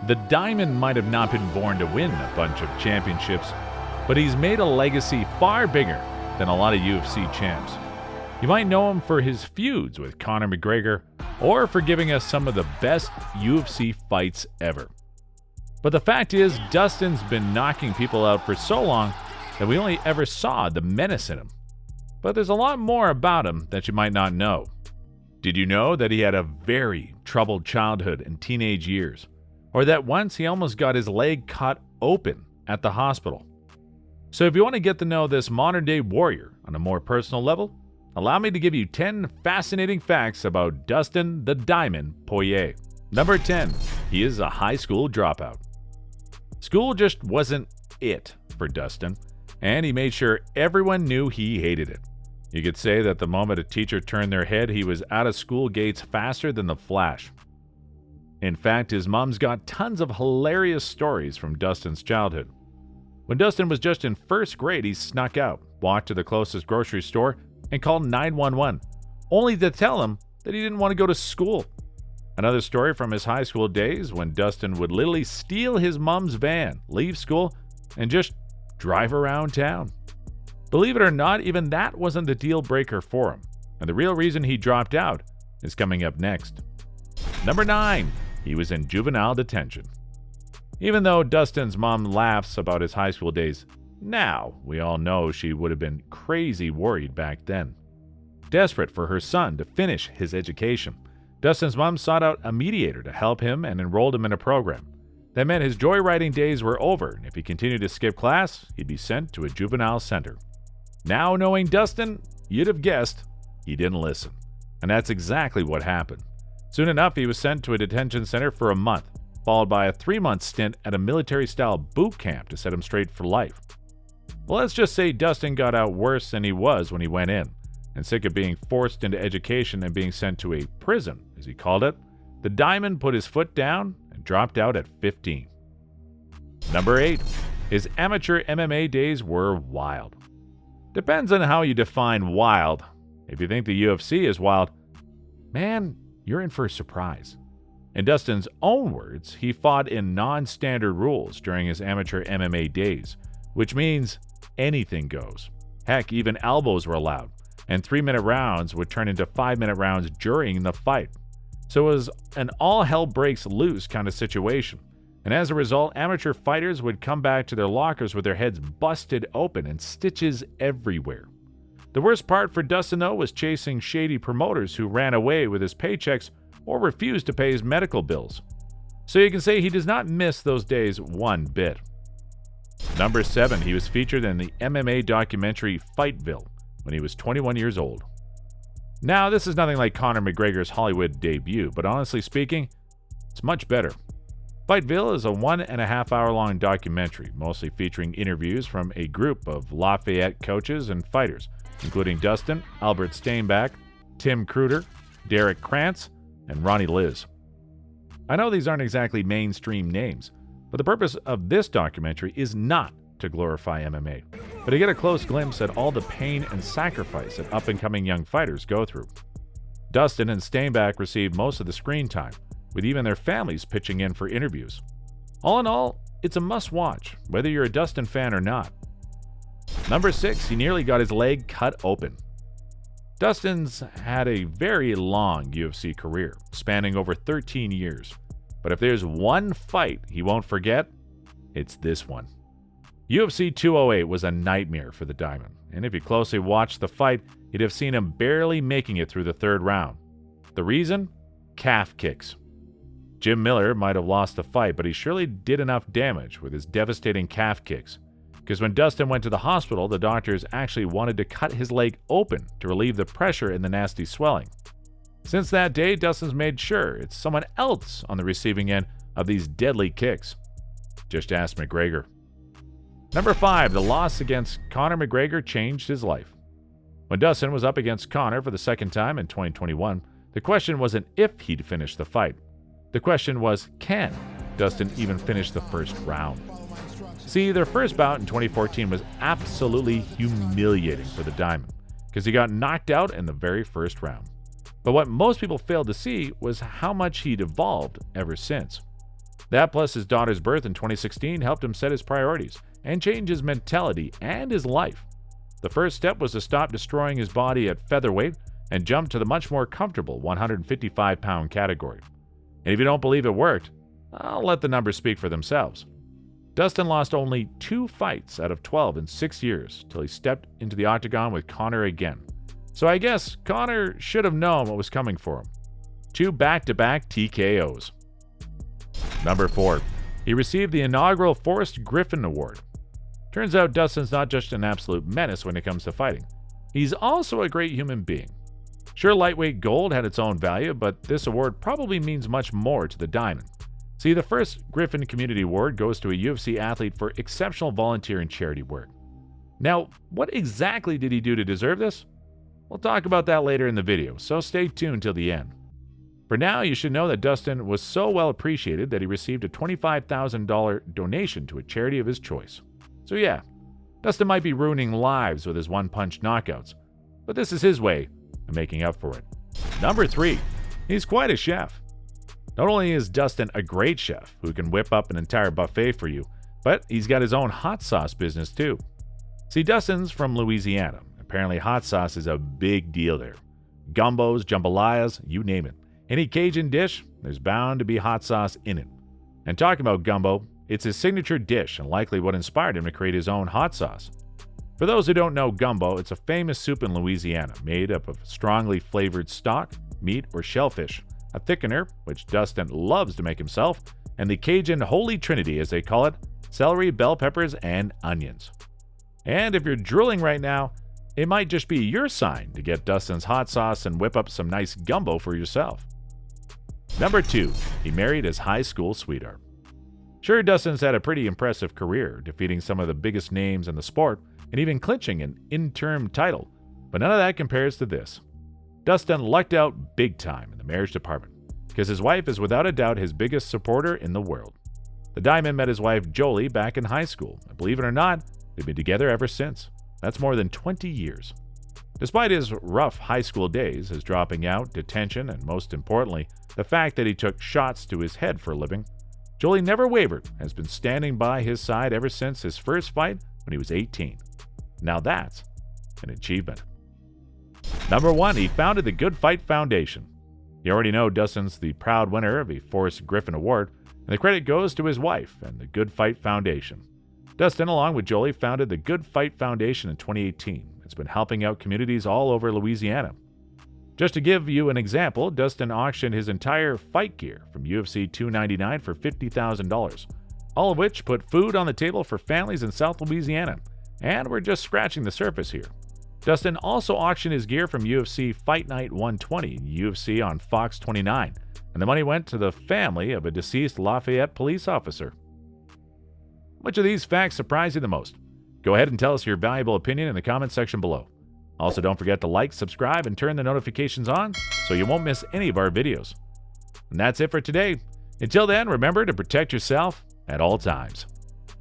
The Diamond might have not been born to win a bunch of championships, but he's made a legacy far bigger than a lot of UFC champs. You might know him for his feuds with Conor McGregor or for giving us some of the best UFC fights ever. But the fact is, Dustin's been knocking people out for so long that we only ever saw the menace in him. But there's a lot more about him that you might not know. Did you know that he had a very troubled childhood and teenage years? Or that once he almost got his leg cut open at the hospital? So if you want to get to know this modern-day warrior on a more personal level, allow me to give you 10 fascinating facts about Dustin the Diamond Poirier. Number 10. He is a high school dropout. School just wasn't it for Dustin, and he made sure everyone knew he hated it. You could say that the moment a teacher turned their head, he was out of school gates faster than the Flash. In fact, his mom's got tons of hilarious stories from Dustin's childhood. When Dustin was just in first grade, he snuck out, walked to the closest grocery store, and called 911, only to tell him that he didn't want to go to school. Another story from his high school days when Dustin would literally steal his mom's van, leave school, and just drive around town. Believe it or not, even that wasn't the deal breaker for him, and the real reason he dropped out is coming up next. Number 9. He was in juvenile detention. Even though Dustin's mom laughs about his high school days, now we all know she would have been crazy worried back then. Desperate for her son to finish his education, Dustin's mom sought out a mediator to help him and enrolled him in a program. That meant his joyriding days were over, and if he continued to skip class, he'd be sent to a juvenile center. Now knowing Dustin, you'd have guessed he didn't listen. And that's exactly what happened. Soon enough, he was sent to a detention center for a month, followed by a 3-month stint at a military-style boot camp to set him straight for life. Well, let's just say Dustin got out worse than he was when he went in, and sick of being forced into education and being sent to a prison, as he called it, the Diamond put his foot down and dropped out at 15. Number 8. His amateur MMA days were wild. Depends on how you define wild. If you think the UFC is wild, man, you're in for a surprise. In Dustin's own words, he fought in non-standard rules during his amateur MMA days, which means anything goes. Heck, even elbows were allowed, and 3-minute rounds would turn into 5-minute rounds during the fight. So it was an all-hell-breaks-loose kind of situation, and as a result, amateur fighters would come back to their lockers with their heads busted open and stitches everywhere. The worst part for Dustin, though, was chasing shady promoters who ran away with his paychecks or refused to pay his medical bills. So you can say he does not miss those days one bit. Number 7. He was featured in the MMA documentary Fightville when he was 21 years old. Now, this is nothing like Conor McGregor's Hollywood debut, but honestly speaking, it's much better. Fightville is a 1.5-hour-long documentary, mostly featuring interviews from a group of Lafayette coaches and fighters, including Dustin, Albert Steinbach, Tim Kruger, Derek Krantz, and Ronnie Liz. I know these aren't exactly mainstream names, but the purpose of this documentary is not to glorify MMA, but to get a close glimpse at all the pain and sacrifice that up-and-coming young fighters go through. Dustin and Steinbach received most of the screen time, with even their families pitching in for interviews. All in all, it's a must-watch, whether you're a Dustin fan or not. Number 6, he nearly got his leg cut open. Dustin's had a very long UFC career, spanning over 13 years. But if there's one fight he won't forget, it's this one. UFC 208 was a nightmare for the Diamond, and if you closely watched the fight, you'd have seen him barely making it through the 3rd round. The reason? Calf kicks. Jim Miller might have lost the fight, but he surely did enough damage with his devastating calf kicks. Because when Dustin went to the hospital, the doctors actually wanted to cut his leg open to relieve the pressure and the nasty swelling. Since that day, Dustin's made sure it's someone else on the receiving end of these deadly kicks. Just ask McGregor. Number 5, the loss against Conor McGregor changed his life. When Dustin was up against Conor for the 2nd time in 2021, the question wasn't if he'd finish the fight. The question was, can Dustin even finish the 1st round? See, their first bout in 2014 was absolutely humiliating for the Diamond, because he got knocked out in the very 1st round. But what most people failed to see was how much he'd evolved ever since. That plus his daughter's birth in 2016 helped him set his priorities and change his mentality and his life. The first step was to stop destroying his body at featherweight and jump to the much more comfortable 155-pound category. And if you don't believe it worked, I'll let the numbers speak for themselves. Dustin lost only 2 fights out of 12 in 6 years till he stepped into the octagon with Conor again. So I guess Conor should have known what was coming for him. 2 back-to-back TKOs. Number 4. He received the inaugural Forrest Griffin Award. Turns out Dustin's not just an absolute menace when it comes to fighting. He's also a great human being. Sure, lightweight gold had its own value, but this award probably means much more to the diamond. See, the first Griffin Community Award goes to a UFC athlete for exceptional volunteer and charity work. Now, what exactly did he do to deserve this? We'll talk about that later in the video, so stay tuned till the end. For now, you should know that Dustin was so well appreciated that he received a $25,000 donation to a charity of his choice. So yeah, Dustin might be ruining lives with his one-punch knockouts, but this is his way of making up for it. Number 3. He's quite a chef. Not only is Dustin a great chef who can whip up an entire buffet for you, but he's got his own hot sauce business too. See, Dustin's from Louisiana. Apparently hot sauce is a big deal there. Gumbos, jambalayas, you name it. Any Cajun dish, there's bound to be hot sauce in it. And talking about gumbo, it's his signature dish and likely what inspired him to create his own hot sauce. For those who don't know gumbo, it's a famous soup in Louisiana made up of strongly flavored stock, meat, or shellfish, a thickener, which Dustin loves to make himself, and the Cajun Holy Trinity, as they call it, celery, bell peppers, and onions. And if you're drooling right now, it might just be your sign to get Dustin's hot sauce and whip up some nice gumbo for yourself. Number 2. He married his high school sweetheart. Sure, Dustin's had a pretty impressive career, defeating some of the biggest names in the sport and even clinching an interim title, but none of that compares to this. Dustin lucked out big time in the marriage department, because his wife is without a doubt his biggest supporter in the world. The Diamond met his wife Jolie back in high school, and believe it or not, they've been together ever since. That's more than 20 years. Despite his rough high school days, his dropping out, detention, and most importantly, the fact that he took shots to his head for a living, Jolie never wavered and has been standing by his side ever since his first fight when he was 18. Now that's an achievement. Number 1. He founded the Good Fight Foundation. You already know Dustin's the proud winner of a Forrest Griffin Award, and the credit goes to his wife and the Good Fight Foundation. Dustin, along with Jolie, founded the Good Fight Foundation in 2018. It's been helping out communities all over Louisiana. Just to give you an example, Dustin auctioned his entire fight gear from UFC 299 for $50,000, all of which put food on the table for families in South Louisiana. And we're just scratching the surface here. Dustin also auctioned his gear from UFC Fight Night 120, UFC on Fox 29, and the money went to the family of a deceased Lafayette police officer. Which of these facts surprised you the most? Go ahead and tell us your valuable opinion in the comments section below. Also, don't forget to like, subscribe, and turn the notifications on so you won't miss any of our videos. And that's it for today. Until then, remember to protect yourself at all times.